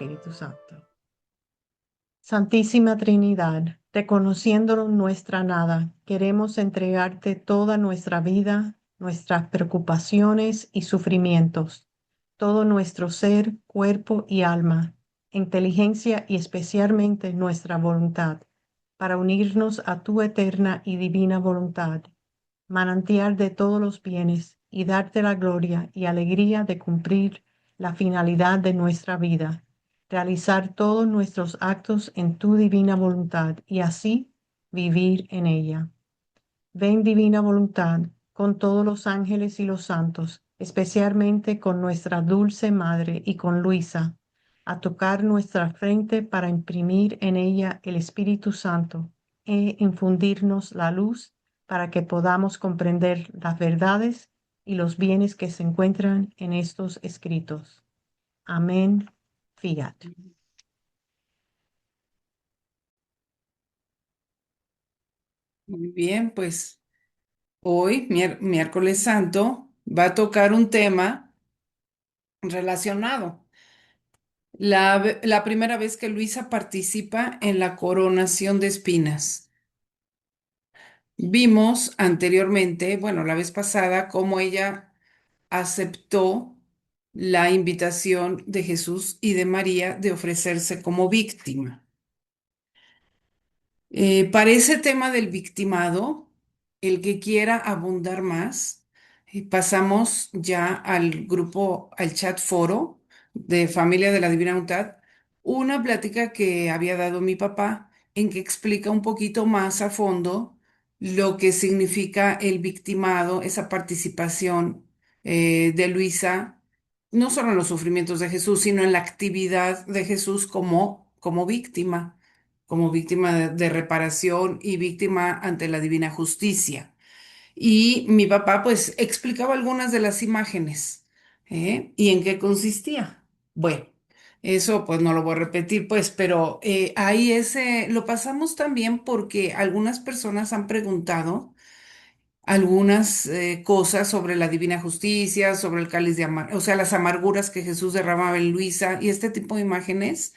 Espíritu Santo. Santísima Trinidad, reconociendo nuestra nada, queremos entregarte toda nuestra vida, nuestras preocupaciones y sufrimientos, todo nuestro ser, cuerpo y alma, inteligencia y especialmente nuestra voluntad, para unirnos a tu eterna y divina voluntad, manantial de todos los bienes, y darte la gloria y alegría de cumplir la finalidad de nuestra vida, realizar todos nuestros actos en tu divina voluntad y así vivir en ella. Ven, divina voluntad, con todos los ángeles y los santos, especialmente con nuestra dulce Madre y con Luisa, a tocar nuestra frente para imprimir en ella el Espíritu Santo e infundirnos la luz para que podamos comprender las verdades y los bienes que se encuentran en estos escritos. Amén. Fiat. Muy bien, pues hoy, miércoles santo, va a tocar un tema relacionado. La primera vez que Luisa participa en la coronación de espinas. Vimos anteriormente, bueno, la vez pasada, cómo ella aceptó la invitación de Jesús y de María de ofrecerse como víctima. Para ese tema del victimado, el que quiera abundar más, pasamos ya al grupo, al chat foro de Familia de la Divina Voluntad, una plática que había dado mi papá en que explica un poquito más a fondo lo que significa el victimado, esa participación de Luisa, no solo en los sufrimientos de Jesús, sino en la actividad de Jesús como víctima, como víctima de reparación y víctima ante la divina justicia. Y mi papá pues explicaba algunas de las imágenes, y en qué consistía. Bueno, eso pues no lo voy a repetir pues, pero ahí ese lo pasamos también porque algunas personas han preguntado algunas cosas sobre la divina justicia, sobre el cáliz de o sea, las amarguras que Jesús derramaba en Luisa y este tipo de imágenes.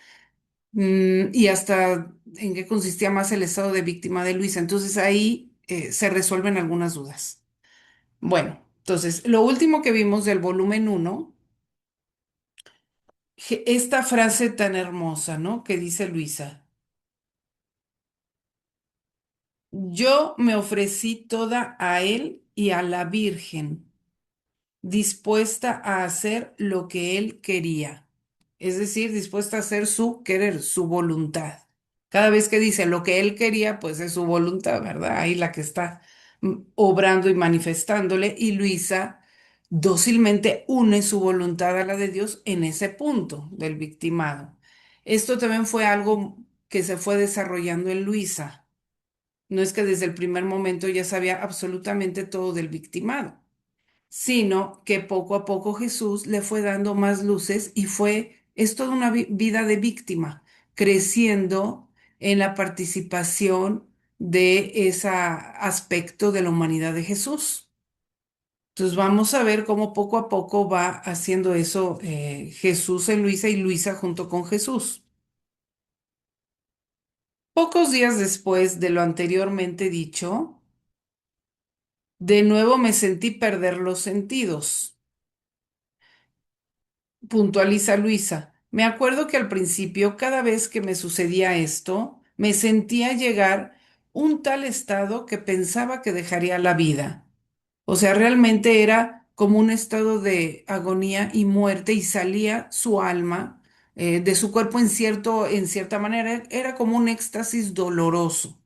Y hasta en qué consistía más el estado de víctima de Luisa. Entonces ahí se resuelven algunas dudas. Bueno, entonces lo último que vimos del volumen 1, esta frase tan hermosa, ¿no? Que dice Luisa: yo me ofrecí toda a él y a la Virgen, dispuesta a hacer lo que él quería. Es decir, dispuesta a hacer su querer, su voluntad. Cada vez que dice lo que él quería, pues es su voluntad, ¿verdad? Ahí la que está obrando y manifestándole. Y Luisa dócilmente une su voluntad a la de Dios en ese punto del victimado. Esto también fue algo que se fue desarrollando en Luisa. No es que desde el primer momento ya sabía absolutamente todo del victimado, sino que poco a poco Jesús le fue dando más luces y es toda una vida de víctima, creciendo en la participación de ese aspecto de la humanidad de Jesús. Entonces vamos a ver cómo poco a poco va haciendo eso Jesús en Luisa y Luisa junto con Jesús. Pocos días después de lo anteriormente dicho, de nuevo me sentí perder los sentidos. Puntualiza Luisa. Me acuerdo que al principio, cada vez que me sucedía esto, me sentía llegar un tal estado que pensaba que dejaría la vida. O sea, realmente era como un estado de agonía y muerte y salía su alma de su cuerpo en cierta manera. Era como un éxtasis doloroso,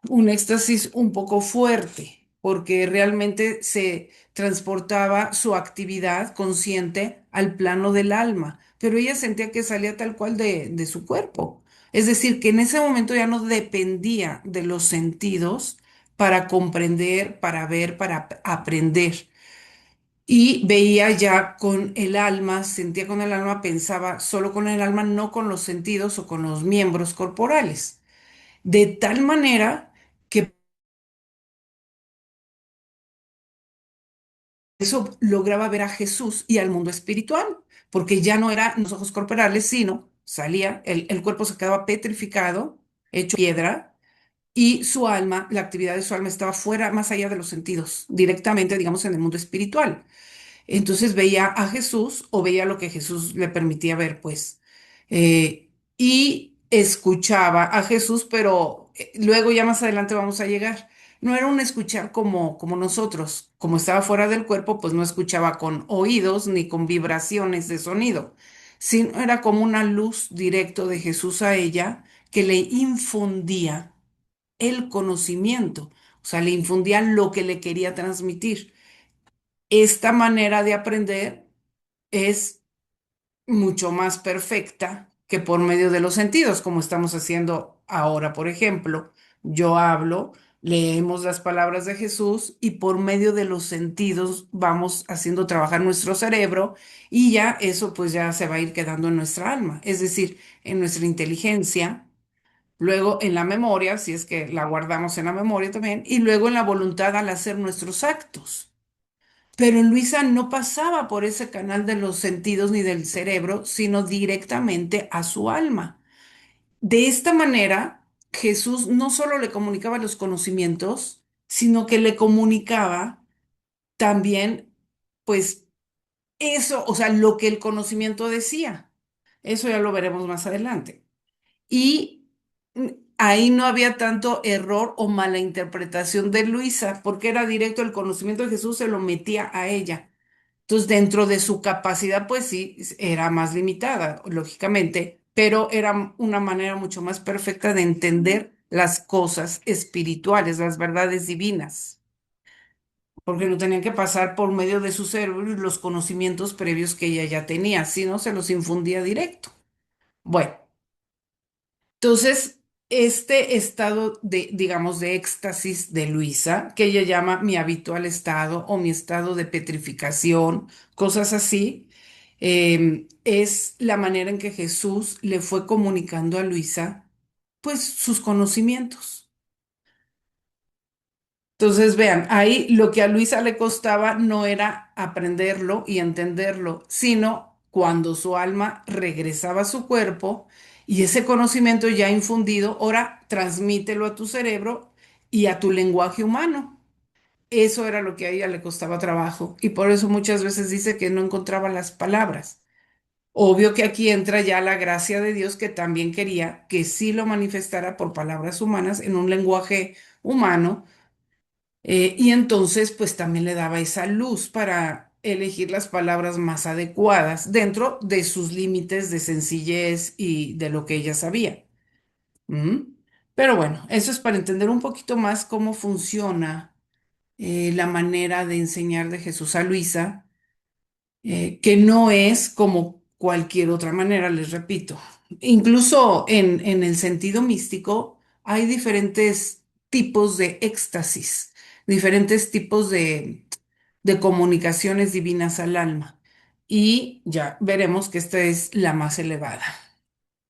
un éxtasis un poco fuerte, porque realmente se transportaba su actividad consciente al plano del alma, pero ella sentía que salía tal cual de su cuerpo. Es decir, que en ese momento ya no dependía de los sentidos para comprender, para ver, para aprender. Y veía ya con el alma, sentía con el alma, pensaba solo con el alma, no con los sentidos o con los miembros corporales. De tal manera que eso lograba ver a Jesús y al mundo espiritual, porque ya no eran los ojos corporales, sino salía, el cuerpo se quedaba petrificado, hecho piedra, y su alma, la actividad de su alma estaba fuera, más allá de los sentidos, directamente, digamos, en el mundo espiritual. Entonces veía a Jesús o veía lo que Jesús le permitía ver, pues, y escuchaba a Jesús, pero luego ya más adelante vamos a llegar. No era un escuchar como nosotros, como estaba fuera del cuerpo, pues no escuchaba con oídos ni con vibraciones de sonido, sino era como una luz directo de Jesús a ella que le infundía el conocimiento, o sea, le infundía lo que le quería transmitir. Esta manera de aprender es mucho más perfecta que por medio de los sentidos, como estamos haciendo ahora, por ejemplo. Yo hablo, leemos las palabras de Jesús y por medio de los sentidos vamos haciendo trabajar nuestro cerebro y ya eso pues ya se va a ir quedando en nuestra alma, es decir, en nuestra inteligencia, luego en la memoria, si es que la guardamos en la memoria también, y luego en la voluntad al hacer nuestros actos. Pero Luisa no pasaba por ese canal de los sentidos ni del cerebro, sino directamente a su alma. De esta manera, Jesús no solo le comunicaba los conocimientos, sino que le comunicaba también, pues, eso, o sea, lo que el conocimiento decía. Eso ya lo veremos más adelante. Y ahí no había tanto error o mala interpretación de Luisa, porque era directo el conocimiento de Jesús, se lo metía a ella. Entonces, dentro de su capacidad, pues sí, era más limitada, lógicamente, pero era una manera mucho más perfecta de entender las cosas espirituales, las verdades divinas, porque no tenían que pasar por medio de su cerebro los conocimientos previos que ella ya tenía, sino se los infundía directo. Bueno. Entonces, este estado de, digamos, de éxtasis de Luisa, que ella llama mi habitual estado o mi estado de petrificación, cosas así, es la manera en que Jesús le fue comunicando a Luisa, pues, sus conocimientos. Entonces, vean, ahí lo que a Luisa le costaba no era aprenderlo y entenderlo, sino cuando su alma regresaba a su cuerpo y ese conocimiento ya infundido, ahora transmítelo a tu cerebro y a tu lenguaje humano. Eso era lo que a ella le costaba trabajo y por eso muchas veces dice que no encontraba las palabras. Obvio que aquí entra ya la gracia de Dios que también quería que sí lo manifestara por palabras humanas en un lenguaje humano, y entonces, pues también le daba esa luz para elegir las palabras más adecuadas dentro de sus límites de sencillez y de lo que ella sabía. ¿Mm? Pero bueno, eso es para entender un poquito más cómo funciona la manera de enseñar de Jesús a Luisa, que no es como cualquier otra manera, les repito. Incluso en el sentido místico hay diferentes tipos de éxtasis, diferentes tipos de comunicaciones divinas al alma. Y ya veremos que esta es la más elevada.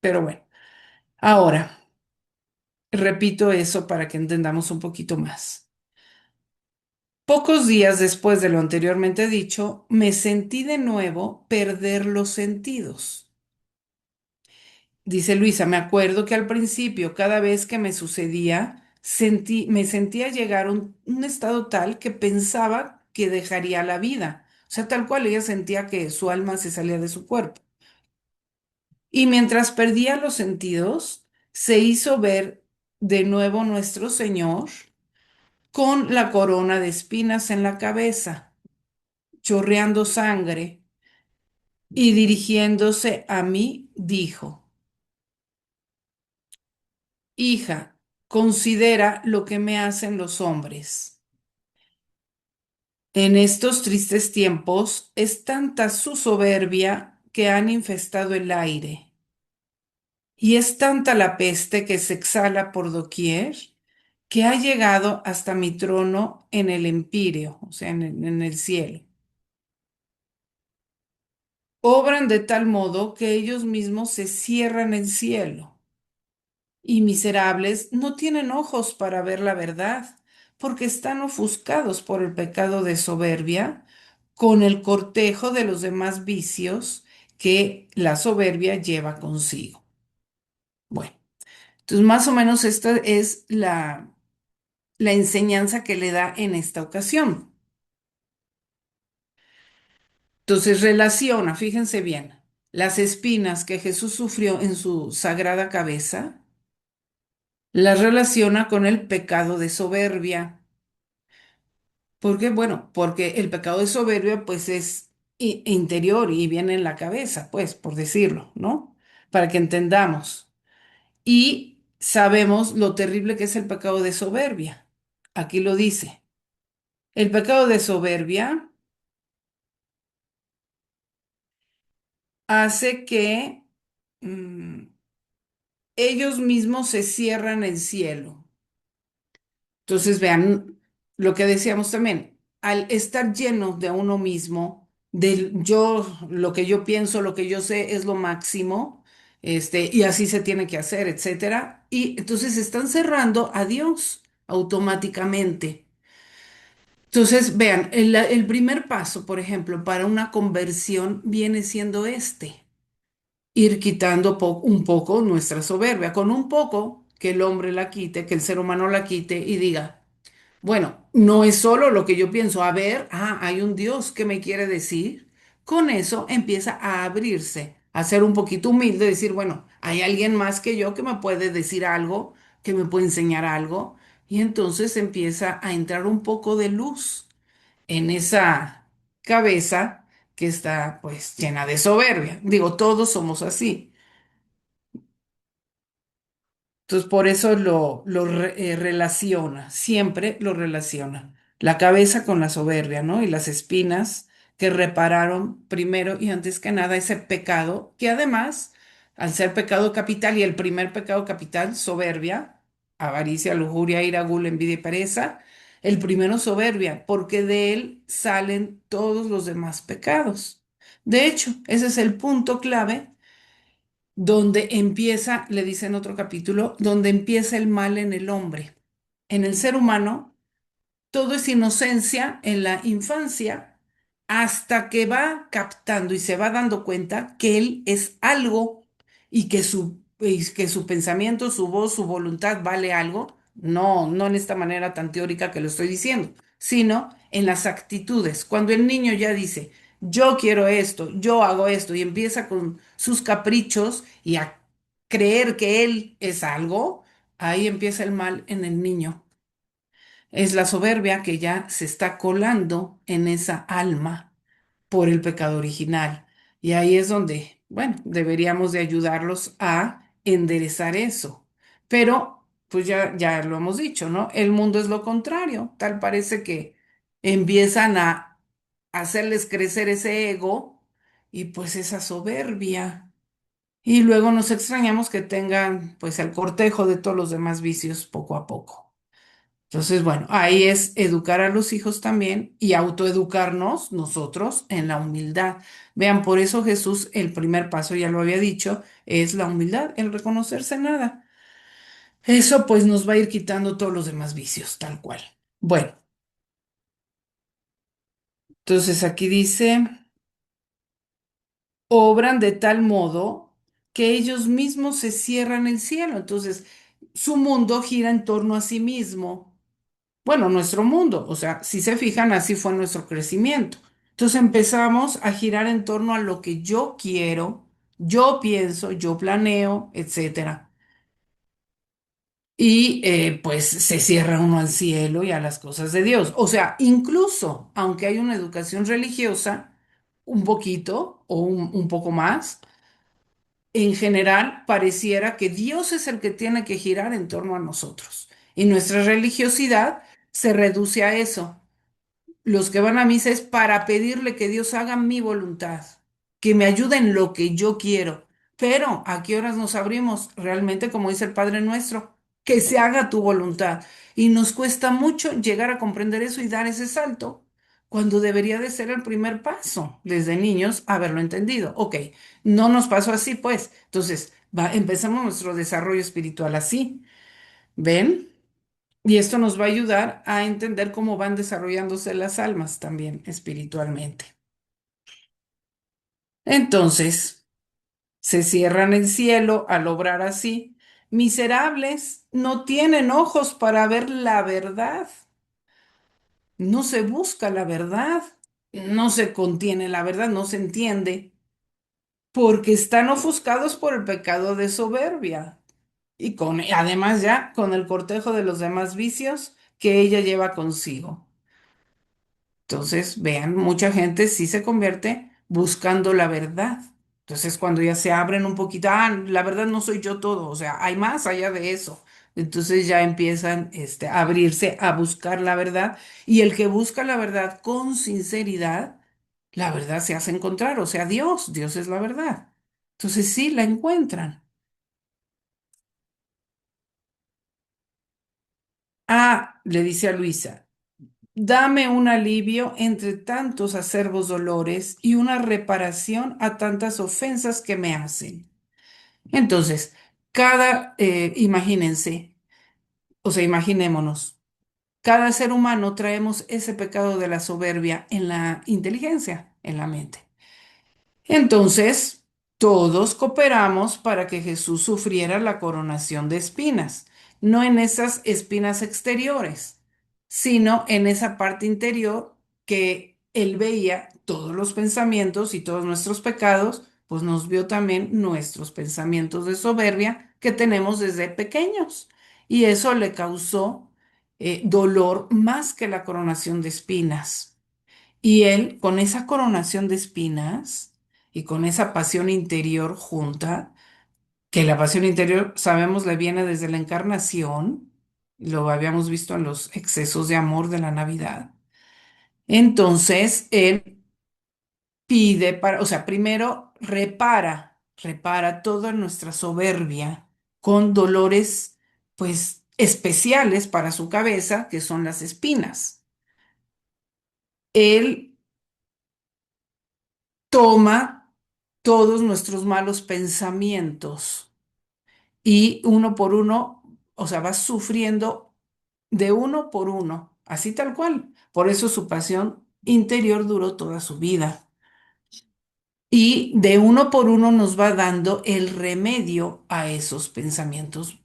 Pero bueno, ahora repito eso para que entendamos un poquito más. Pocos días después de lo anteriormente dicho, me sentí de nuevo perder los sentidos. Dice Luisa, me acuerdo que al principio, cada vez que me sucedía, me sentía llegar a un estado tal que pensaba que dejaría la vida. O sea, tal cual ella sentía que su alma se salía de su cuerpo. Y mientras perdía los sentidos, se hizo ver de nuevo nuestro Señor con la corona de espinas en la cabeza, chorreando sangre, y dirigiéndose a mí, dijo, hija, considera lo que me hacen los hombres. En estos tristes tiempos es tanta su soberbia que han infestado el aire, y es tanta la peste que se exhala por doquier, que ha llegado hasta mi trono en el empíreo, o sea, en el cielo. Obran de tal modo que ellos mismos se cierran el cielo y miserables no tienen ojos para ver la verdad, porque están ofuscados por el pecado de soberbia, con el cortejo de los demás vicios que la soberbia lleva consigo. Bueno, entonces más o menos esta es la enseñanza que le da en esta ocasión. Entonces relaciona, fíjense bien, las espinas que Jesús sufrió en su sagrada cabeza, las relaciona con el pecado de soberbia. ¿Por qué? Bueno, porque el pecado de soberbia pues es interior y viene en la cabeza, pues, por decirlo, ¿no? Para que entendamos. Y sabemos lo terrible que es el pecado de soberbia. Aquí lo dice. El pecado de soberbia hace que ellos mismos se cierran el cielo. Entonces, vean lo que decíamos también, al estar lleno de uno mismo, del yo, lo que yo pienso, lo que yo sé es lo máximo, y así se tiene que hacer, etcétera. Y entonces están cerrando a Dios automáticamente. Entonces, vean, el primer paso, por ejemplo, para una conversión viene siendo ir quitando un poco nuestra soberbia, con un poco que el hombre la quite, que el ser humano la quite y diga, bueno, no es solo lo que yo pienso, a ver, hay un Dios que me quiere decir. Con eso empieza a abrirse, a ser un poquito humilde, decir, bueno, hay alguien más que yo que me puede decir algo, que me puede enseñar algo, y entonces empieza a entrar un poco de luz en esa cabeza que está pues llena de soberbia. Digo, todos somos así. Entonces, por eso relaciona, siempre lo relaciona. La cabeza con la soberbia, ¿no? Y las espinas que repararon primero y antes que nada ese pecado, que además, al ser pecado capital y el primer pecado capital, soberbia, avaricia, lujuria, ira, gula, envidia y pereza, el primero soberbia, porque de él salen todos los demás pecados. De hecho, ese es el punto clave donde empieza, le dice en otro capítulo, donde empieza el mal en el hombre. En el ser humano, todo es inocencia en la infancia hasta que va captando y se va dando cuenta que él es algo y que su pensamiento, su voz, su voluntad vale algo. No, no en esta manera tan teórica que lo estoy diciendo, sino en las actitudes. Cuando el niño ya dice, yo quiero esto, yo hago esto, y empieza con sus caprichos y a creer que él es algo, ahí empieza el mal en el niño. Es la soberbia que ya se está colando en esa alma por el pecado original. Y ahí es donde, bueno, deberíamos de ayudarlos a enderezar eso. Pero, pues ya lo hemos dicho, ¿no? El mundo es lo contrario. Tal parece que empiezan a hacerles crecer ese ego y pues esa soberbia. Y luego nos extrañamos que tengan pues el cortejo de todos los demás vicios poco a poco. Entonces, bueno, ahí es educar a los hijos también y autoeducarnos nosotros en la humildad. Vean, por eso Jesús, el primer paso, ya lo había dicho, es la humildad, el reconocerse nada. Eso pues nos va a ir quitando todos los demás vicios, tal cual. Bueno, entonces aquí dice, obran de tal modo que ellos mismos se cierran el cielo. Entonces, su mundo gira en torno a sí mismo. Bueno, nuestro mundo, o sea, si se fijan, así fue nuestro crecimiento. Entonces empezamos a girar en torno a lo que yo quiero, yo pienso, yo planeo, etcétera. Y pues se cierra uno al cielo y a las cosas de Dios. O sea, incluso aunque hay una educación religiosa, un poquito o un poco más, en general pareciera que Dios es el que tiene que girar en torno a nosotros. Y nuestra religiosidad se reduce a eso. Los que van a misa es para pedirle que Dios haga mi voluntad, que me ayude en lo que yo quiero. Pero ¿a qué horas nos abrimos? Realmente, como dice el Padre Nuestro, que se haga tu voluntad. Y nos cuesta mucho llegar a comprender eso y dar ese salto, cuando debería de ser el primer paso desde niños haberlo entendido. Ok, no nos pasó así, pues. Entonces, empezamos nuestro desarrollo espiritual así. ¿Ven? Y esto nos va a ayudar a entender cómo van desarrollándose las almas también espiritualmente. Entonces, se cierran el cielo al obrar así. Miserables, no tienen ojos para ver la verdad. No se busca la verdad, no se contiene la verdad, no se entiende, porque están ofuscados por el pecado de soberbia y además ya con el cortejo de los demás vicios que ella lleva consigo. Entonces, vean, mucha gente sí se convierte buscando la verdad. Entonces, cuando ya se abren un poquito, la verdad no soy yo todo, o sea, hay más allá de eso. Entonces ya empiezan a abrirse a buscar la verdad y el que busca la verdad con sinceridad, la verdad se hace encontrar, o sea, Dios es la verdad. Entonces sí, la encuentran. Le dice a Luisa. Dame un alivio entre tantos acerbos dolores y una reparación a tantas ofensas que me hacen. Entonces, imagínense, o sea, imaginémonos, cada ser humano traemos ese pecado de la soberbia en la inteligencia, en la mente. Entonces, todos cooperamos para que Jesús sufriera la coronación de espinas, no en esas espinas exteriores, sino en esa parte interior que él veía todos los pensamientos y todos nuestros pecados, pues nos vio también nuestros pensamientos de soberbia que tenemos desde pequeños. Y eso le causó dolor más que la coronación de espinas. Y él, con esa coronación de espinas y con esa pasión interior junta, que la pasión interior, sabemos, le viene desde la encarnación, lo habíamos visto en los excesos de amor de la Navidad. Entonces, él pide o sea, primero repara toda nuestra soberbia con dolores, pues, especiales para su cabeza, que son las espinas. Él toma todos nuestros malos pensamientos y uno por uno, o sea, va sufriendo de uno por uno, así tal cual. Por eso su pasión interior duró toda su vida. Y de uno por uno nos va dando el remedio a esos pensamientos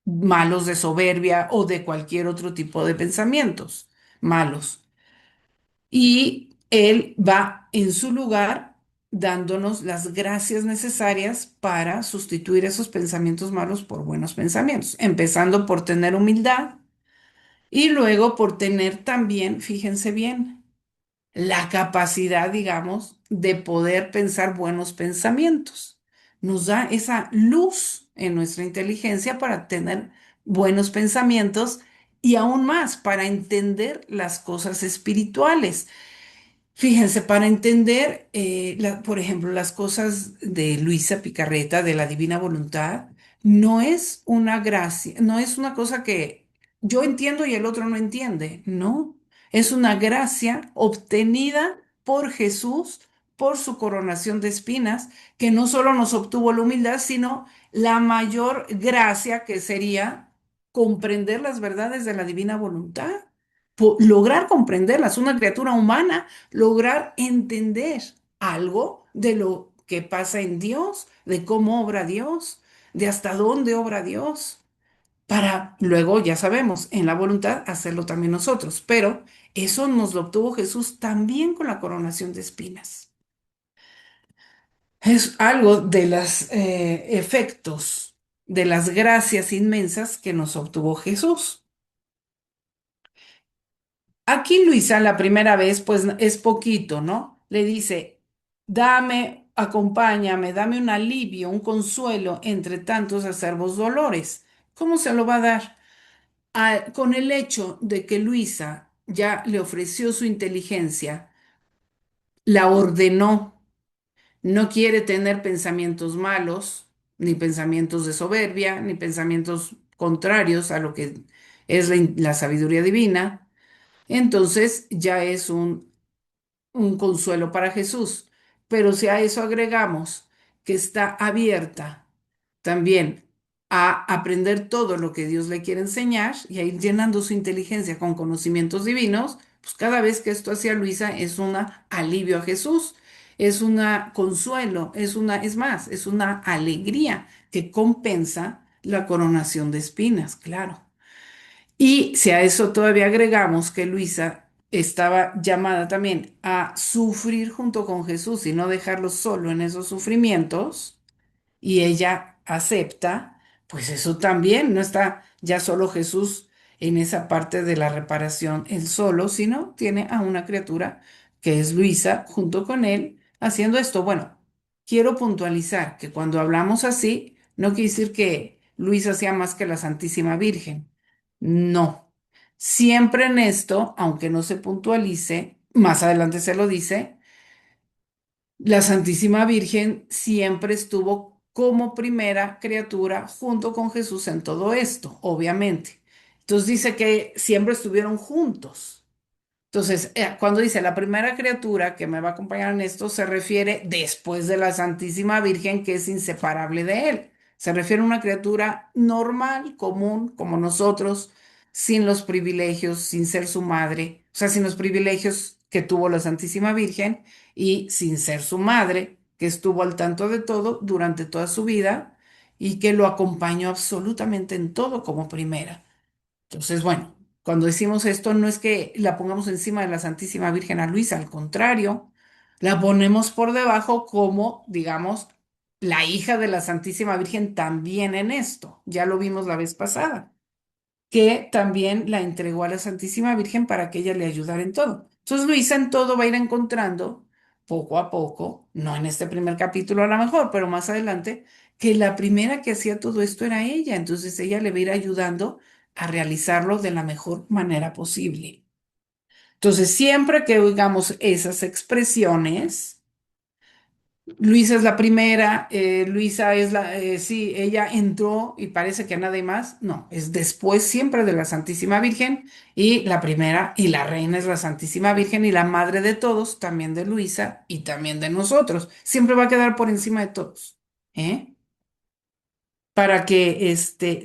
malos de soberbia o de cualquier otro tipo de pensamientos malos. Y Él va en su lugar dándonos las gracias necesarias para sustituir esos pensamientos malos por buenos pensamientos, empezando por tener humildad y luego por tener también, fíjense bien, la capacidad, digamos, de poder pensar buenos pensamientos. Nos da esa luz en nuestra inteligencia para tener buenos pensamientos y aún más para entender las cosas espirituales. Fíjense, para entender, por ejemplo, las cosas de Luisa Picarreta, de la Divina Voluntad, no es una gracia, no es una cosa que yo entiendo y el otro no entiende, no, es una gracia obtenida por Jesús, por su coronación de espinas, que no solo nos obtuvo la humildad, sino la mayor gracia que sería comprender las verdades de la Divina Voluntad, lograr comprenderlas, una criatura humana lograr entender algo de lo que pasa en Dios, de cómo obra Dios, de hasta dónde obra Dios, para luego, ya sabemos, en la voluntad hacerlo también nosotros. Pero eso nos lo obtuvo Jesús también con la coronación de espinas. Es algo de los efectos, de las gracias inmensas que nos obtuvo Jesús. Aquí Luisa la primera vez, pues es poquito, ¿no? Le dice, dame, acompáñame, dame un alivio, un consuelo entre tantos acervos dolores. ¿Cómo se lo va a dar? Con el hecho de que Luisa ya le ofreció su inteligencia, la ordenó, no quiere tener pensamientos malos, ni pensamientos de soberbia, ni pensamientos contrarios a lo que es la sabiduría divina. Entonces ya es un consuelo para Jesús. Pero si a eso agregamos que está abierta también a aprender todo lo que Dios le quiere enseñar y a ir llenando su inteligencia con conocimientos divinos, pues cada vez que esto hacía Luisa es un alivio a Jesús. es una consuelo, es más, es una alegría que compensa la coronación de espinas, claro. Y si a eso todavía agregamos que Luisa estaba llamada también a sufrir junto con Jesús y no dejarlo solo en esos sufrimientos, y ella acepta, pues eso también no está ya solo Jesús en esa parte de la reparación él solo, sino tiene a una criatura que es Luisa junto con él haciendo esto. Bueno, quiero puntualizar que cuando hablamos así, no quiere decir que Luisa sea más que la Santísima Virgen. No. Siempre en esto, aunque no se puntualice, más adelante se lo dice, la Santísima Virgen siempre estuvo como primera criatura junto con Jesús en todo esto, obviamente. Entonces dice que siempre estuvieron juntos. Entonces, cuando dice la primera criatura que me va a acompañar en esto, se refiere después de la Santísima Virgen, que es inseparable de él. Se refiere a una criatura normal, común, como nosotros, sin los privilegios, sin ser su madre, o sea, sin los privilegios que tuvo la Santísima Virgen y sin ser su madre, que estuvo al tanto de todo durante toda su vida y que lo acompañó absolutamente en todo como primera. Entonces, bueno, cuando decimos esto, no es que la pongamos encima de la Santísima Virgen a Luisa, al contrario, la ponemos por debajo como, digamos, la hija de la Santísima Virgen también en esto. Ya lo vimos la vez pasada, que también la entregó a la Santísima Virgen para que ella le ayudara en todo. Entonces, Luisa en todo va a ir encontrando, poco a poco, no en este primer capítulo a lo mejor, pero más adelante, que la primera que hacía todo esto era ella. Entonces, ella le va a ir ayudando a realizarlo de la mejor manera posible. Entonces, siempre que oigamos esas expresiones, Luisa es la primera, Luisa es sí, ella entró y parece que nadie más, no, es después siempre de la Santísima Virgen y la primera y la reina es la Santísima Virgen y la madre de todos, también de Luisa y también de nosotros, siempre va a quedar por encima de todos, ¿eh? Para que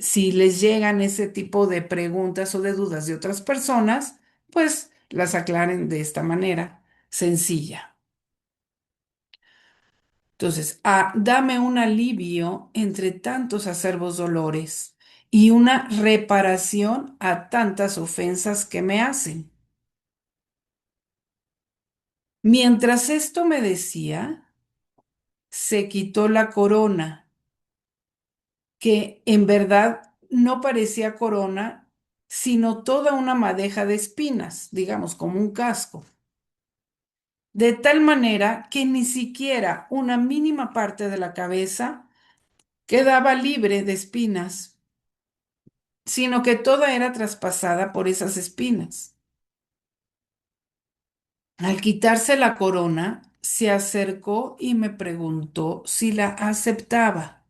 si les llegan ese tipo de preguntas o de dudas de otras personas, pues las aclaren de esta manera sencilla. Entonces, dame un alivio entre tantos acervos dolores y una reparación a tantas ofensas que me hacen. Mientras esto me decía, se quitó la corona, que en verdad no parecía corona, sino toda una madeja de espinas, digamos, como un casco, de tal manera que ni siquiera una mínima parte de la cabeza quedaba libre de espinas, sino que toda era traspasada por esas espinas. Al quitarse la corona, se acercó y me preguntó si la aceptaba.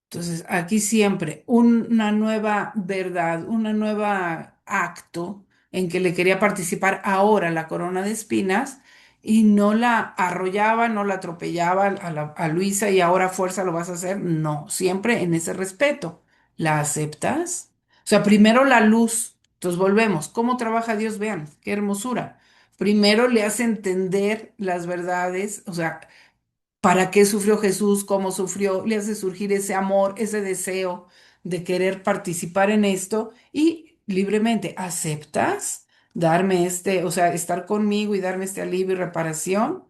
Entonces, aquí siempre una nueva verdad, una nueva acto en que le quería participar ahora la corona de espinas y no la arrollaba, no la atropellaba a Luisa y ahora a fuerza lo vas a hacer. No, siempre en ese respeto. ¿La aceptas? O sea, primero la luz. Entonces volvemos. ¿Cómo trabaja Dios? Vean, qué hermosura. Primero le hace entender las verdades, o sea, para qué sufrió Jesús, cómo sufrió, le hace surgir ese amor, ese deseo de querer participar en esto y libremente, ¿aceptas darme o sea, estar conmigo y darme este alivio y reparación?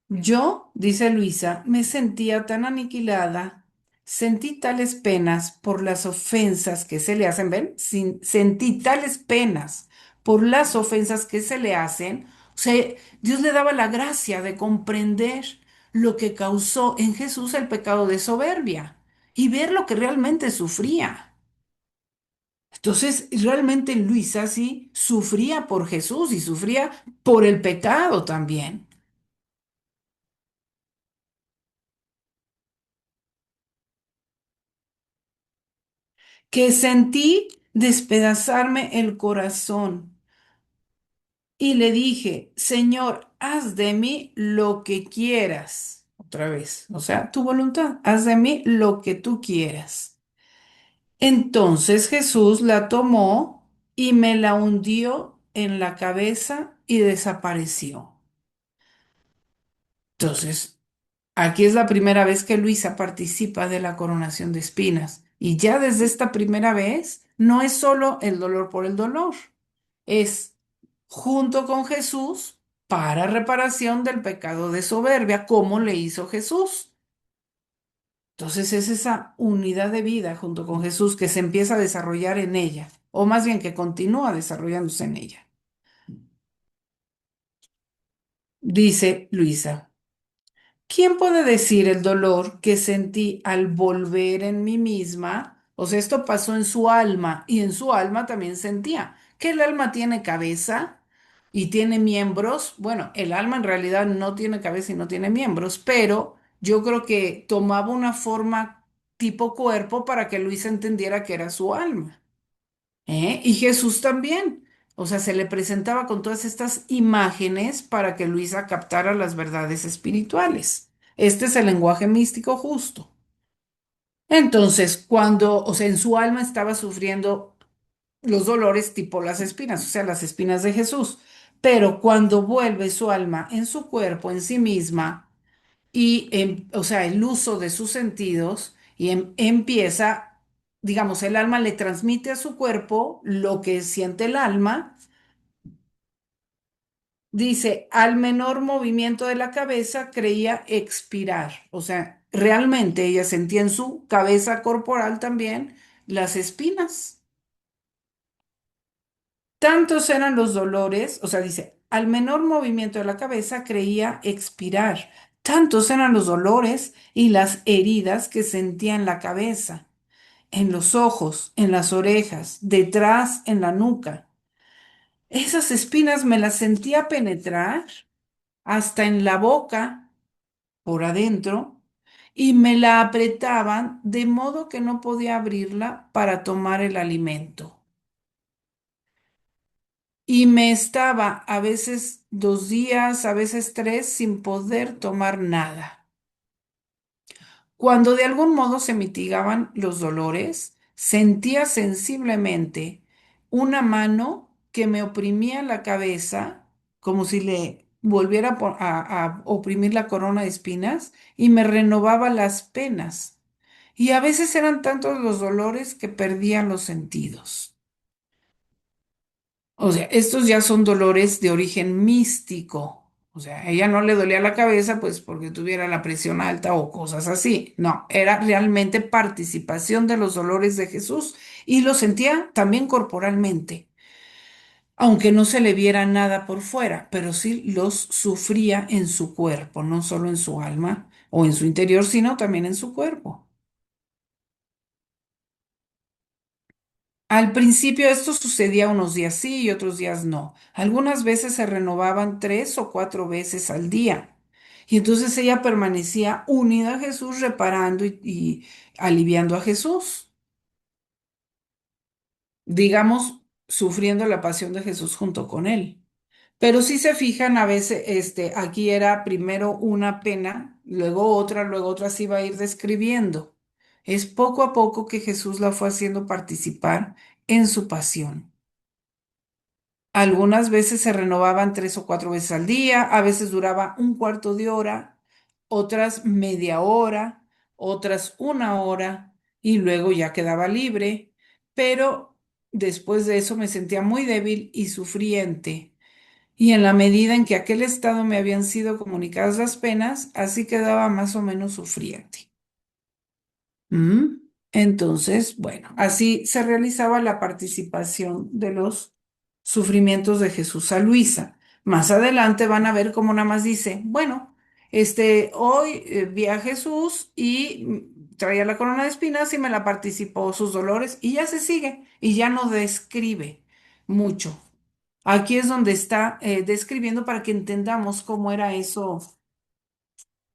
Yo, dice Luisa, me sentía tan aniquilada, sentí tales penas por las ofensas que se le hacen, ¿ven? Sentí tales penas por las ofensas que se le hacen. O sea, Dios le daba la gracia de comprender lo que causó en Jesús el pecado de soberbia y ver lo que realmente sufría. Entonces, realmente Luisa sí sufría por Jesús y sufría por el pecado también. Que sentí despedazarme el corazón y le dije, Señor, haz de mí lo que quieras. Otra vez, o sea, tu voluntad, haz de mí lo que tú quieras. Entonces Jesús la tomó y me la hundió en la cabeza y desapareció. Entonces, aquí es la primera vez que Luisa participa de la coronación de espinas. Y ya desde esta primera vez, no es solo el dolor por el dolor, es junto con Jesús para reparación del pecado de soberbia, como le hizo Jesús. Entonces es esa unidad de vida junto con Jesús que se empieza a desarrollar en ella, o más bien que continúa desarrollándose en ella. Dice Luisa. ¿Quién puede decir el dolor que sentí al volver en mí misma? O sea, esto pasó en su alma y en su alma también sentía que el alma tiene cabeza y tiene miembros. Bueno, el alma en realidad no tiene cabeza y no tiene miembros, pero yo creo que tomaba una forma tipo cuerpo para que Luisa entendiera que era su alma. ¿Eh? Y Jesús también. O sea, se le presentaba con todas estas imágenes para que Luisa captara las verdades espirituales. Este es el lenguaje místico justo. Entonces, cuando, o sea, en su alma estaba sufriendo los dolores tipo las espinas, o sea, las espinas de Jesús. Pero cuando vuelve su alma en su cuerpo, en sí misma, y, o sea, el uso de sus sentidos y empieza, digamos, el alma le transmite a su cuerpo lo que siente el alma. Dice, al menor movimiento de la cabeza creía expirar. O sea, realmente ella sentía en su cabeza corporal también las espinas. Tantos eran los dolores, o sea, dice, al menor movimiento de la cabeza creía expirar. Tantos eran los dolores y las heridas que sentía en la cabeza, en los ojos, en las orejas, detrás, en la nuca. Esas espinas me las sentía penetrar hasta en la boca, por adentro, y me la apretaban de modo que no podía abrirla para tomar el alimento. Y me estaba a veces 2 días, a veces 3, sin poder tomar nada. Cuando de algún modo se mitigaban los dolores, sentía sensiblemente una mano que me oprimía la cabeza, como si le volviera a oprimir la corona de espinas, y me renovaba las penas. Y a veces eran tantos los dolores que perdía los sentidos. O sea, estos ya son dolores de origen místico. O sea, a ella no le dolía la cabeza pues porque tuviera la presión alta o cosas así. No, era realmente participación de los dolores de Jesús y lo sentía también corporalmente, aunque no se le viera nada por fuera, pero sí los sufría en su cuerpo, no solo en su alma o en su interior, sino también en su cuerpo. Al principio esto sucedía unos días sí y otros días no. Algunas veces se renovaban 3 o 4 veces al día. Y entonces ella permanecía unida a Jesús, reparando y aliviando a Jesús. Digamos, sufriendo la pasión de Jesús junto con él. Pero si se fijan, a veces aquí era primero una pena, luego otra se iba a ir describiendo. Es poco a poco que Jesús la fue haciendo participar en su pasión. Algunas veces se renovaban 3 o 4 veces al día, a veces duraba un cuarto de hora, otras media hora, otras 1 hora y luego ya quedaba libre. Pero después de eso me sentía muy débil y sufriente. Y en la medida en que aquel estado me habían sido comunicadas las penas, así quedaba más o menos sufriente. ¿Mm? Entonces, bueno, así se realizaba la participación de los sufrimientos de Jesús a Luisa. Más adelante van a ver cómo nada más dice, bueno, hoy vi a Jesús y traía la corona de espinas y me la participó sus dolores y ya se sigue y ya no describe mucho. Aquí es donde está describiendo para que entendamos cómo era eso,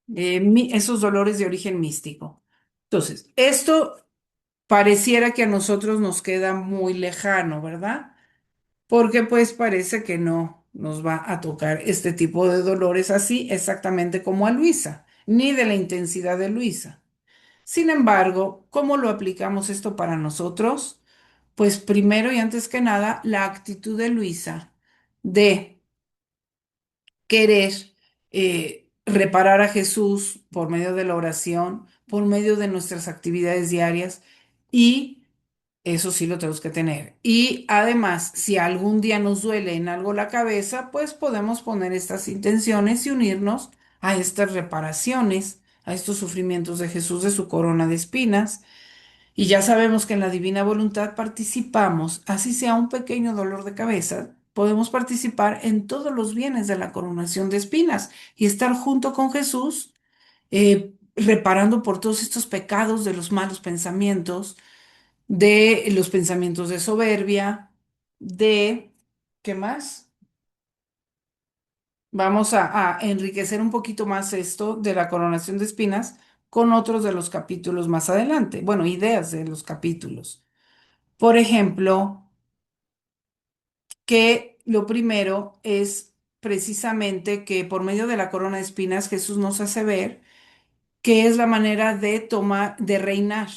esos dolores de origen místico. Entonces, esto pareciera que a nosotros nos queda muy lejano, ¿verdad? Porque pues parece que no nos va a tocar este tipo de dolores así exactamente como a Luisa, ni de la intensidad de Luisa. Sin embargo, ¿cómo lo aplicamos esto para nosotros? Pues primero y antes que nada, la actitud de Luisa de querer reparar a Jesús por medio de la oración, por medio de nuestras actividades diarias y eso sí lo tenemos que tener. Y además, si algún día nos duele en algo la cabeza, pues podemos poner estas intenciones y unirnos a estas reparaciones, a estos sufrimientos de Jesús de su corona de espinas. Y ya sabemos que en la divina voluntad participamos, así sea un pequeño dolor de cabeza, podemos participar en todos los bienes de la coronación de espinas y estar junto con Jesús, reparando por todos estos pecados de los malos pensamientos, de los pensamientos de soberbia, de, ¿qué más? Vamos a enriquecer un poquito más esto de la coronación de espinas con otros de los capítulos más adelante. Bueno, ideas de los capítulos. Por ejemplo, que lo primero es precisamente que por medio de la corona de espinas Jesús nos hace ver que es la manera de tomar, de reinar.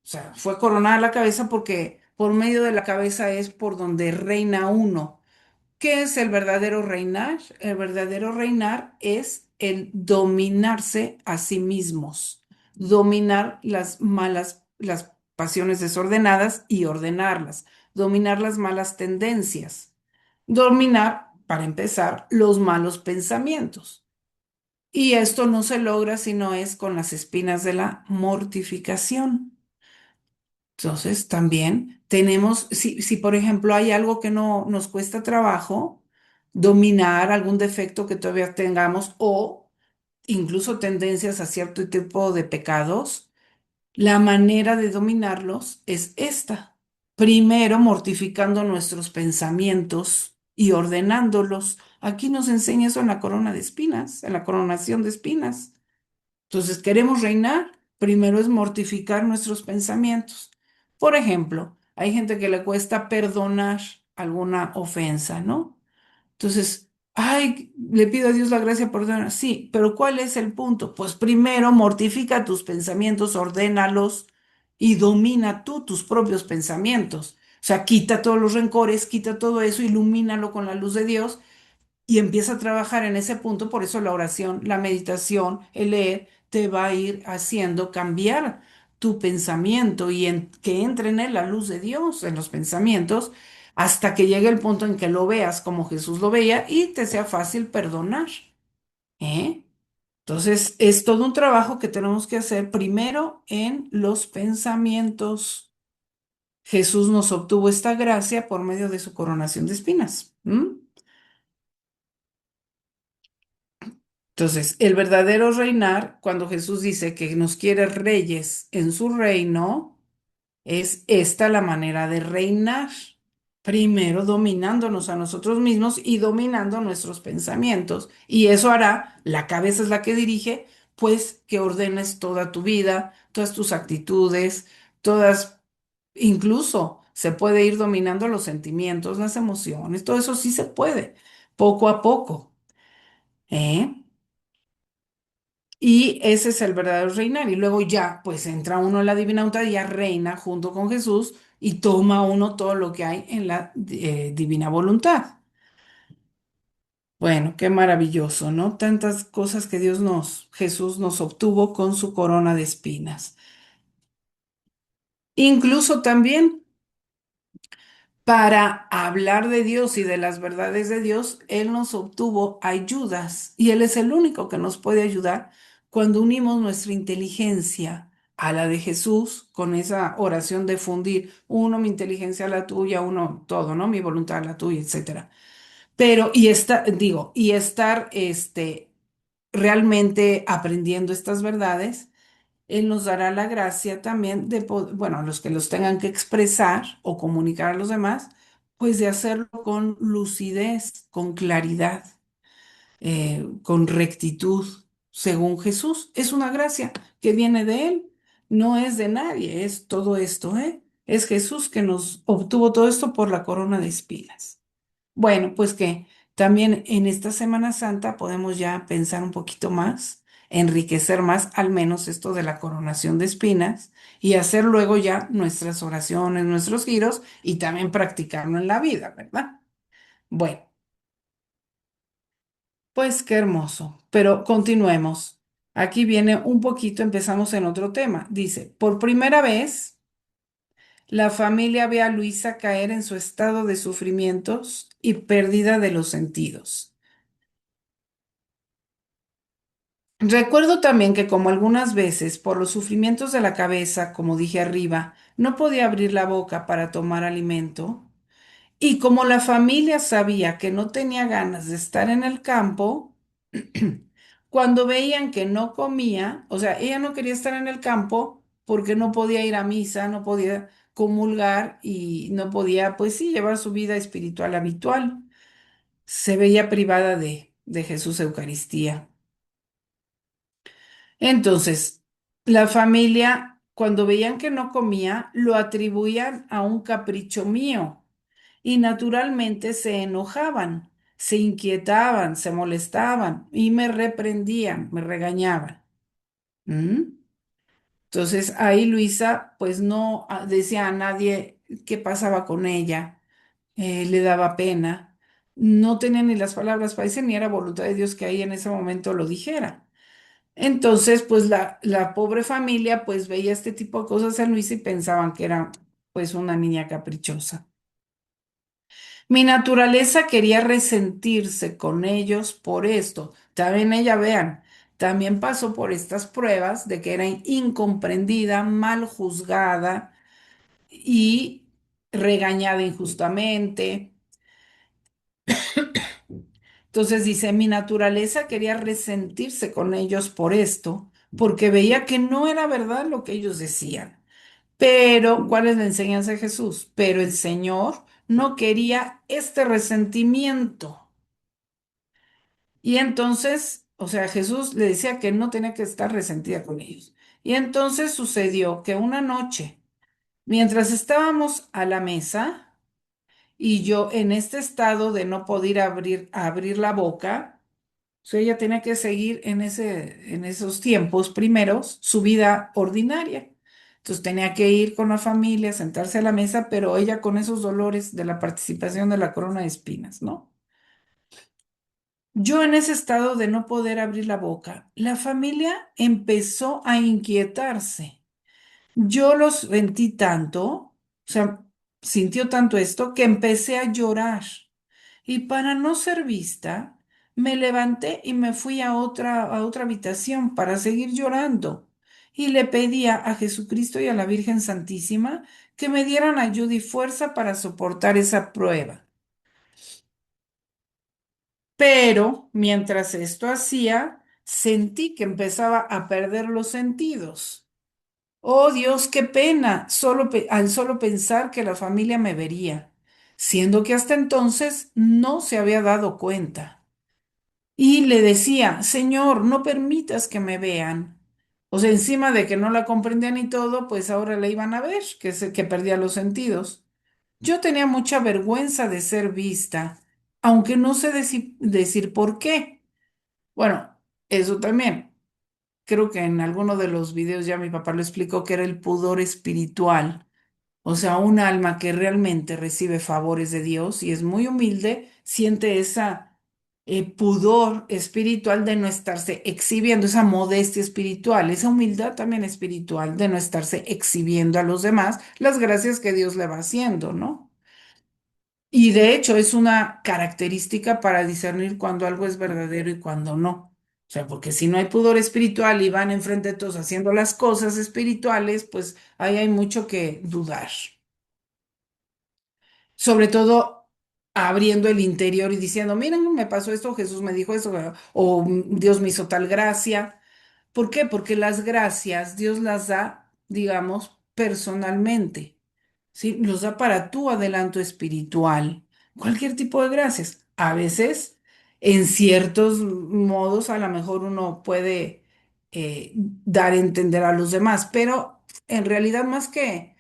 O sea, fue coronada la cabeza porque por medio de la cabeza es por donde reina uno. ¿Qué es el verdadero reinar? El verdadero reinar es el dominarse a sí mismos, dominar las malas, las pasiones desordenadas y ordenarlas, dominar las malas tendencias, dominar, para empezar, los malos pensamientos. Y esto no se logra si no es con las espinas de la mortificación. Entonces, también tenemos, si por ejemplo hay algo que no nos cuesta trabajo, dominar algún defecto que todavía tengamos o incluso tendencias a cierto tipo de pecados, la manera de dominarlos es esta. Primero, mortificando nuestros pensamientos y ordenándolos. Aquí nos enseña eso en la corona de espinas, en la coronación de espinas. Entonces, queremos reinar, primero es mortificar nuestros pensamientos. Por ejemplo, hay gente que le cuesta perdonar alguna ofensa, ¿no? Entonces, ay, le pido a Dios la gracia por perdonar. Sí, pero ¿cuál es el punto? Pues primero mortifica tus pensamientos, ordénalos y domina tú tus propios pensamientos. O sea, quita todos los rencores, quita todo eso, ilumínalo con la luz de Dios y empieza a trabajar en ese punto. Por eso la oración, la meditación, el leer, te va a ir haciendo cambiar tu pensamiento y que entre en él la luz de Dios en los pensamientos hasta que llegue el punto en que lo veas como Jesús lo veía y te sea fácil perdonar, ¿eh? Entonces, es todo un trabajo que tenemos que hacer primero en los pensamientos. Jesús nos obtuvo esta gracia por medio de su coronación de espinas. Entonces, el verdadero reinar, cuando Jesús dice que nos quiere reyes en su reino, es esta la manera de reinar. Primero dominándonos a nosotros mismos y dominando nuestros pensamientos. Y eso hará, la cabeza es la que dirige, pues que ordenes toda tu vida, todas tus actitudes, todas, incluso se puede ir dominando los sentimientos, las emociones, todo eso sí se puede, poco a poco. ¿Eh? Y ese es el verdadero reinar. Y luego ya, pues entra uno en la divina voluntad y ya reina junto con Jesús y toma uno todo lo que hay en la divina voluntad. Bueno, qué maravilloso, ¿no? Tantas cosas que Jesús nos obtuvo con su corona de espinas. Incluso también para hablar de Dios y de las verdades de Dios, Él nos obtuvo ayudas y Él es el único que nos puede ayudar cuando unimos nuestra inteligencia a la de Jesús con esa oración de fundir, uno mi inteligencia a la tuya, uno todo, ¿no? Mi voluntad a la tuya, etcétera. Pero, y estar, realmente aprendiendo estas verdades él nos dará la gracia también de, bueno, a los que los tengan que expresar o comunicar a los demás, pues de hacerlo con lucidez, con claridad, con rectitud, según Jesús. Es una gracia que viene de Él, no es de nadie, es todo esto, ¿eh? Es Jesús que nos obtuvo todo esto por la corona de espinas. Bueno, pues que también en esta Semana Santa podemos ya pensar un poquito más, enriquecer más al menos esto de la coronación de espinas y hacer luego ya nuestras oraciones, nuestros giros y también practicarlo en la vida, ¿verdad? Bueno, Pues qué hermoso. Pero continuemos. Aquí viene un poquito, empezamos en otro tema. Dice, por primera vez, la familia ve a Luisa caer en su estado de sufrimientos y pérdida de los sentidos. Recuerdo también que como algunas veces, por los sufrimientos de la cabeza, como dije arriba, no podía abrir la boca para tomar alimento, y como la familia sabía que no tenía ganas de estar en el campo, cuando veían que no comía, o sea, ella no quería estar en el campo porque no podía ir a misa, no podía comulgar y no podía, pues sí, llevar su vida espiritual habitual. Se veía privada de Jesús Eucaristía. Entonces, la familia, cuando veían que no comía, lo atribuían a un capricho mío y naturalmente se enojaban, se inquietaban, se molestaban y me reprendían, me regañaban. ¿Mm? Entonces ahí Luisa pues no decía a nadie qué pasaba con ella, le daba pena, no tenía ni las palabras para decir ni era voluntad de Dios que ahí en ese momento lo dijera. Entonces, pues la pobre familia pues veía este tipo de cosas en Luisa y pensaban que era pues una niña caprichosa. Mi naturaleza quería resentirse con ellos por esto. También ella, vean, también pasó por estas pruebas de que era incomprendida, mal juzgada y regañada injustamente. Entonces dice, mi naturaleza quería resentirse con ellos por esto, porque veía que no era verdad lo que ellos decían. Pero, ¿cuál es la enseñanza de Jesús? Pero el Señor no quería este resentimiento. Y entonces, o sea, Jesús le decía que no tenía que estar resentida con ellos. Y entonces sucedió que una noche, mientras estábamos a la mesa y yo en este estado de no poder abrir la boca, o sea, ella tenía que seguir en esos tiempos primeros su vida ordinaria. Entonces tenía que ir con la familia, sentarse a la mesa, pero ella con esos dolores de la participación de la corona de espinas, ¿no? Yo en ese estado de no poder abrir la boca, la familia empezó a inquietarse. Yo los sentí tanto, o sea, sintió tanto esto que empecé a llorar. Y para no ser vista, me levanté y me fui a otra habitación para seguir llorando. Y le pedía a Jesucristo y a la Virgen Santísima que me dieran ayuda y fuerza para soportar esa prueba. Pero mientras esto hacía, sentí que empezaba a perder los sentidos. Oh Dios, qué pena, al solo pensar que la familia me vería, siendo que hasta entonces no se había dado cuenta. Y le decía, Señor, no permitas que me vean. O sea, encima de que no la comprendían y todo, pues ahora la iban a ver, que perdía los sentidos. Yo tenía mucha vergüenza de ser vista, aunque no sé decir por qué. Bueno, eso también. Creo que en alguno de los videos ya mi papá lo explicó que era el pudor espiritual. O sea, un alma que realmente recibe favores de Dios y es muy humilde, siente esa pudor espiritual de no estarse exhibiendo, esa modestia espiritual, esa humildad también espiritual de no estarse exhibiendo a los demás las gracias que Dios le va haciendo, ¿no? Y de hecho es una característica para discernir cuando algo es verdadero y cuando no. O sea, porque si no hay pudor espiritual y van enfrente de todos haciendo las cosas espirituales, pues ahí hay mucho que dudar. Sobre todo abriendo el interior y diciendo, miren, me pasó esto, Jesús me dijo eso, o Dios me hizo tal gracia. ¿Por qué? Porque las gracias Dios las da, digamos, personalmente. ¿Sí? Los da para tu adelanto espiritual. Cualquier tipo de gracias. A veces, en ciertos modos, a lo mejor uno puede dar a entender a los demás, pero en realidad más que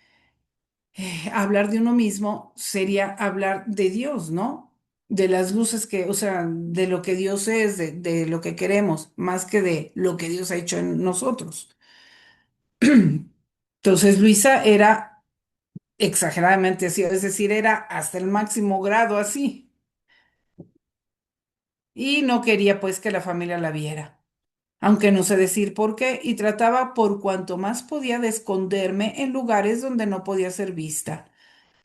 hablar de uno mismo sería hablar de Dios, ¿no? De las luces que, o sea, de lo que Dios es, de lo que queremos, más que de lo que Dios ha hecho en nosotros. Entonces, Luisa era exageradamente así, es decir, era hasta el máximo grado así. y no quería pues que la familia la viera, aunque no sé decir por qué, y trataba por cuanto más podía de esconderme en lugares donde no podía ser vista.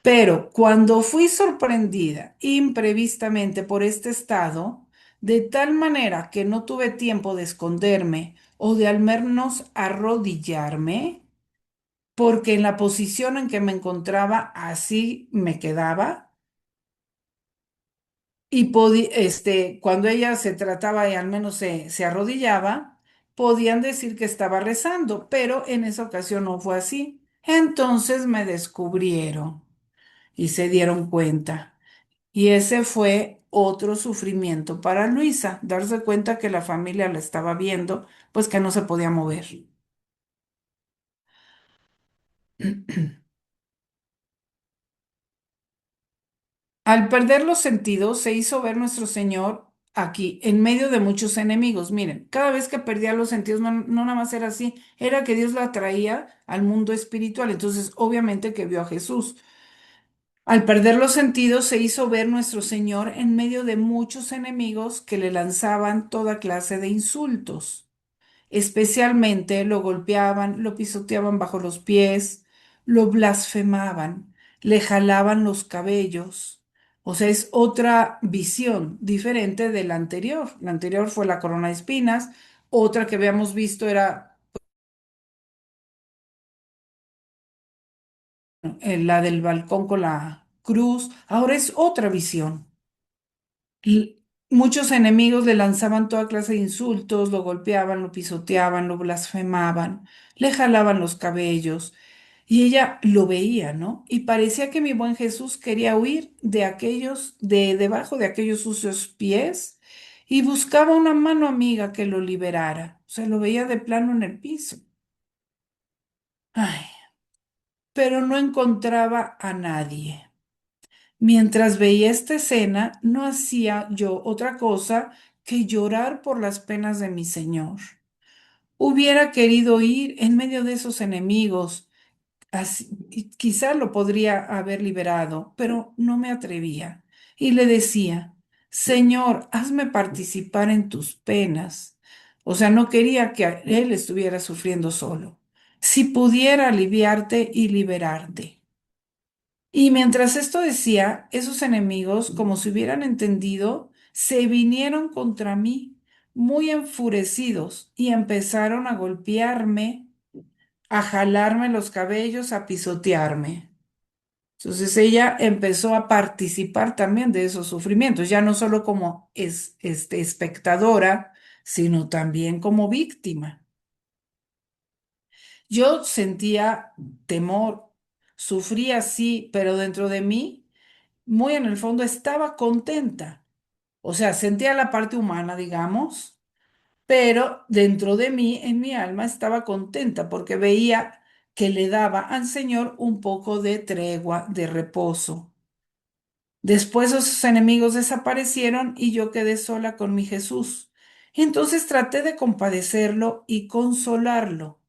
Pero cuando fui sorprendida imprevistamente por este estado, de tal manera que no tuve tiempo de esconderme o de al menos arrodillarme, porque en la posición en que me encontraba así me quedaba, y cuando ella se trataba y al menos se arrodillaba, podían decir que estaba rezando, pero en esa ocasión no fue así. Entonces me descubrieron y se dieron cuenta. Y ese fue otro sufrimiento para Luisa, darse cuenta que la familia la estaba viendo, pues que no se podía mover. Al perder los sentidos, se hizo ver nuestro Señor aquí, en medio de muchos enemigos. Miren, cada vez que perdía los sentidos, no nada más era así, era que Dios la traía al mundo espiritual. Entonces, obviamente que vio a Jesús. Al perder los sentidos, se hizo ver nuestro Señor en medio de muchos enemigos que le lanzaban toda clase de insultos. Especialmente lo golpeaban, lo pisoteaban bajo los pies, lo blasfemaban, le jalaban los cabellos. O sea, es otra visión diferente de la anterior. La anterior fue la corona de espinas, otra que habíamos visto era la del balcón con la cruz. Ahora es otra visión. Muchos enemigos le lanzaban toda clase de insultos, lo golpeaban, lo pisoteaban, lo blasfemaban, le jalaban los cabellos y ella lo veía, ¿no? Y parecía que mi buen Jesús quería huir de aquellos, de debajo de aquellos sucios pies y buscaba una mano amiga que lo liberara. O sea, lo veía de plano en el piso. Ay, pero no encontraba a nadie. Mientras veía esta escena, no hacía yo otra cosa que llorar por las penas de mi Señor. Hubiera querido ir en medio de esos enemigos, y quizá lo podría haber liberado, pero no me atrevía. Y le decía, Señor, hazme participar en tus penas. O sea, no quería que él estuviera sufriendo solo. Si pudiera aliviarte y liberarte. Y mientras esto decía, esos enemigos, como si hubieran entendido, se vinieron contra mí, muy enfurecidos, y empezaron a golpearme, a jalarme los cabellos, a pisotearme. Entonces ella empezó a participar también de esos sufrimientos, ya no solo como espectadora, sino también como víctima. Yo sentía temor, sufría sí, pero dentro de mí muy en el fondo estaba contenta. O sea, sentía la parte humana, digamos, pero dentro de mí, en mi alma, estaba contenta porque veía que le daba al Señor un poco de tregua, de reposo. Después esos enemigos desaparecieron y yo quedé sola con mi Jesús. Entonces traté de compadecerlo y consolarlo,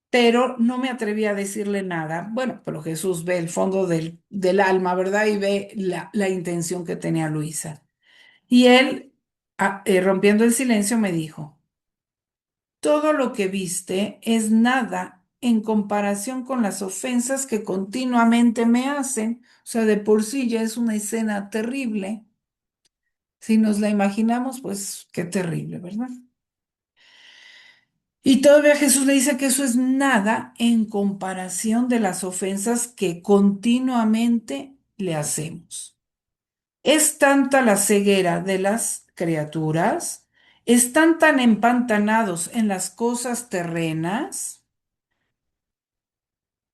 pero no me atreví a decirle nada. Bueno, pero Jesús ve el fondo del alma, ¿verdad? Y ve la intención que tenía Luisa. Y él, rompiendo el silencio, me dijo, todo lo que viste es nada en comparación con las ofensas que continuamente me hacen. O sea, de por sí ya es una escena terrible. Si nos la imaginamos, pues qué terrible, ¿verdad? Y todavía Jesús le dice que eso es nada en comparación de las ofensas que continuamente le hacemos. Es tanta la ceguera de las criaturas, están tan empantanados en las cosas terrenas,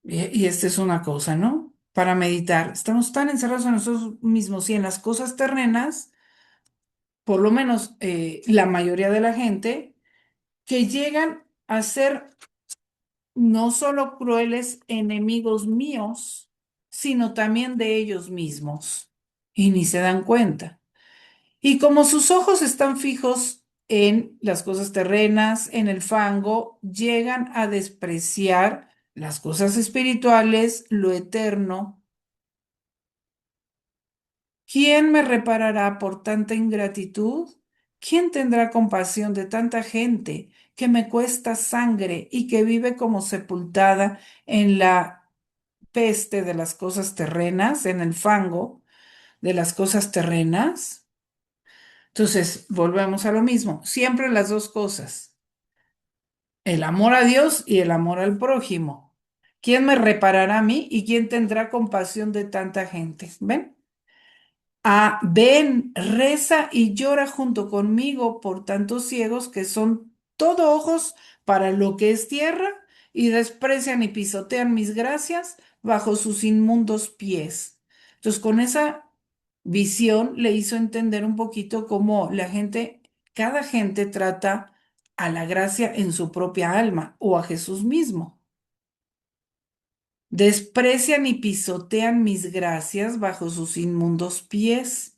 y esta es una cosa, ¿no? Para meditar, estamos tan encerrados en nosotros mismos y en las cosas terrenas, por lo menos la mayoría de la gente, que llegan a ser no solo crueles enemigos míos, sino también de ellos mismos, y ni se dan cuenta. Y como sus ojos están fijos en las cosas terrenas, en el fango, llegan a despreciar las cosas espirituales, lo eterno, ¿Quién me reparará por tanta ingratitud? ¿Quién tendrá compasión de tanta gente que me cuesta sangre y que vive como sepultada en la peste de las cosas terrenas, en el fango de las cosas terrenas? Entonces, volvemos a lo mismo, siempre las dos cosas, el amor a Dios y el amor al prójimo. ¿Quién me reparará a mí y quién tendrá compasión de tanta gente? ¿Ven? Ven, reza y llora junto conmigo por tantos ciegos que son todo ojos para lo que es tierra y desprecian y pisotean mis gracias bajo sus inmundos pies. Entonces, con esa visión le hizo entender un poquito cómo la gente, cada gente trata a la gracia en su propia alma o a Jesús mismo. Desprecian y pisotean mis gracias bajo sus inmundos pies,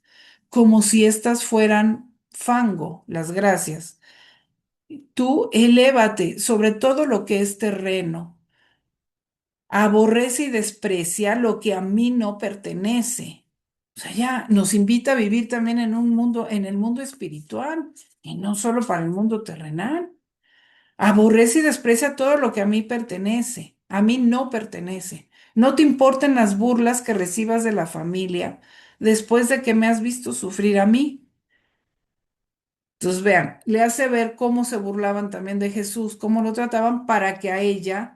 como si éstas fueran fango, las gracias. Tú elévate sobre todo lo que es terreno, aborrece y desprecia lo que a mí no pertenece. O sea, ya nos invita a vivir también en un mundo, en el mundo espiritual, y no solo para el mundo terrenal. Aborrece y desprecia todo lo que a mí pertenece, a mí no pertenece. No te importen las burlas que recibas de la familia después de que me has visto sufrir a mí. Entonces, vean, le hace ver cómo se burlaban también de Jesús, cómo lo trataban para que a ella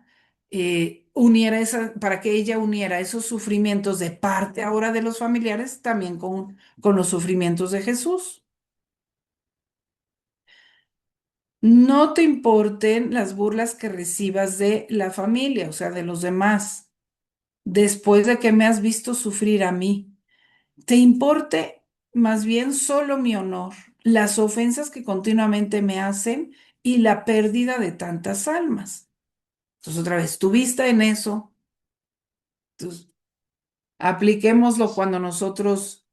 para que ella uniera esos sufrimientos de parte ahora de los familiares también con los sufrimientos de Jesús. No te importen las burlas que recibas de la familia, o sea, de los demás, después de que me has visto sufrir a mí. Te importe más bien solo mi honor, las ofensas que continuamente me hacen y la pérdida de tantas almas. Entonces, otra vez, tu vista en eso. Entonces, apliquémoslo cuando nosotros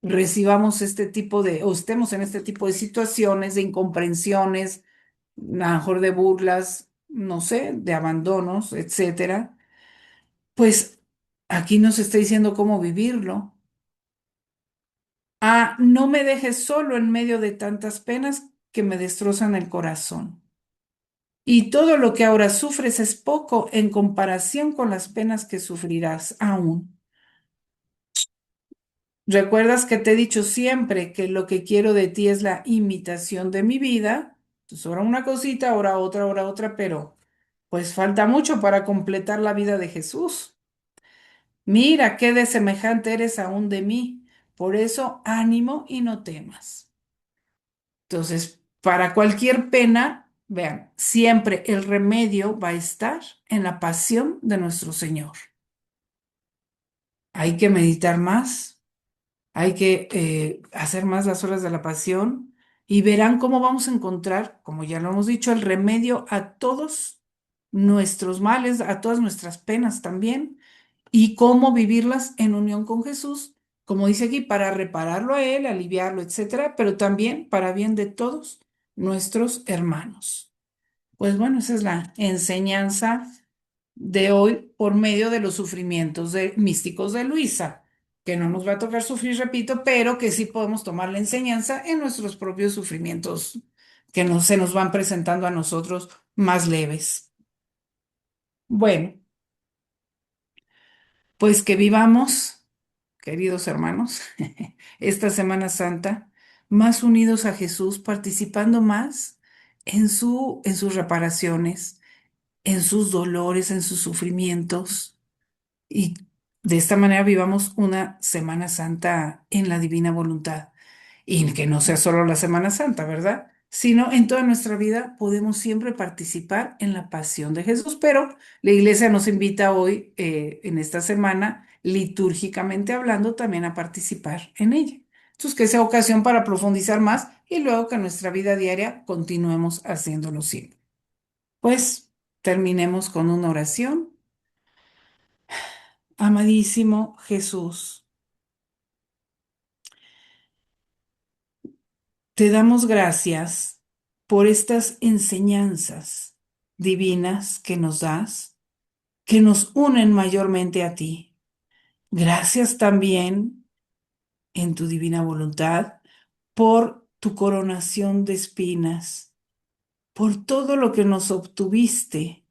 recibamos este tipo de, o estemos en este tipo de situaciones, de incomprensiones, a lo mejor de burlas, no sé, de abandonos, etcétera. Pues aquí nos está diciendo cómo vivirlo. No me dejes solo en medio de tantas penas que me destrozan el corazón. Y todo lo que ahora sufres es poco en comparación con las penas que sufrirás aún. ¿Recuerdas que te he dicho siempre que lo que quiero de ti es la imitación de mi vida? Entonces, ahora una cosita, ahora otra, pero pues falta mucho para completar la vida de Jesús. Mira qué de semejante eres aún de mí. Por eso, ánimo y no temas. Entonces, para cualquier pena, vean, siempre el remedio va a estar en la pasión de nuestro Señor. Hay que meditar más, hay que hacer más las horas de la pasión y verán cómo vamos a encontrar, como ya lo hemos dicho, el remedio a todos nuestros males, a todas nuestras penas también y cómo vivirlas en unión con Jesús, como dice aquí, para repararlo a Él, aliviarlo, etcétera, pero también para bien de todos nuestros hermanos. Pues bueno, esa es la enseñanza de hoy por medio de los sufrimientos místicos de Luisa, que no nos va a tocar sufrir, repito, pero que sí podemos tomar la enseñanza en nuestros propios sufrimientos que se nos van presentando a nosotros más leves. Bueno, pues que vivamos, queridos hermanos, esta Semana Santa más unidos a Jesús, participando más en sus reparaciones, en sus dolores, en sus sufrimientos. Y de esta manera vivamos una Semana Santa en la divina voluntad. Y que no sea solo la Semana Santa, ¿verdad? Sino en toda nuestra vida podemos siempre participar en la pasión de Jesús. Pero la iglesia nos invita hoy, en esta semana, litúrgicamente hablando, también a participar en ella. Entonces, que sea ocasión para profundizar más y luego que en nuestra vida diaria continuemos haciéndolo siempre. Pues terminemos con una oración. Amadísimo Jesús, te damos gracias por estas enseñanzas divinas que nos das, que nos unen mayormente a ti. Gracias también en tu divina voluntad por tu coronación de espinas, por todo lo que nos obtuviste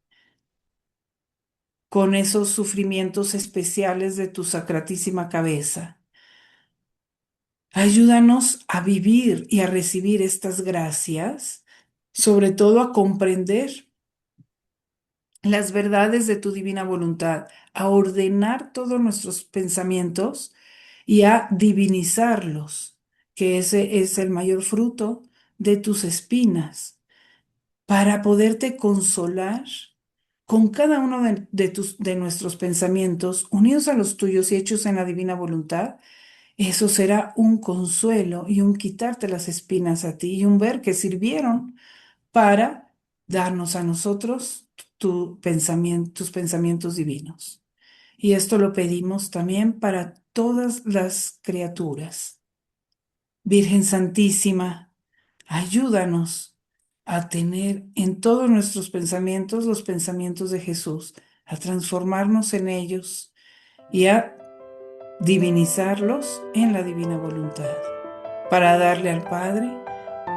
con esos sufrimientos especiales de tu sacratísima cabeza. Ayúdanos a vivir y a recibir estas gracias, sobre todo a comprender las verdades de tu divina voluntad, a ordenar todos nuestros pensamientos y a divinizarlos, que ese es el mayor fruto de tus espinas, para poderte consolar con cada uno de nuestros pensamientos, unidos a los tuyos y hechos en la divina voluntad. Eso será un consuelo y un quitarte las espinas a ti y un ver que sirvieron para darnos a nosotros tus pensamientos divinos. Y esto lo pedimos también para todas las criaturas. Virgen Santísima, ayúdanos a tener en todos nuestros pensamientos los pensamientos de Jesús, a transformarnos en ellos y a divinizarlos en la divina voluntad, para darle al Padre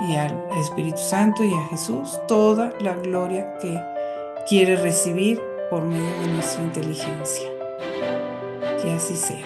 y al Espíritu Santo y a Jesús toda la gloria que quiere recibir por medio de nuestra inteligencia. Que así sea.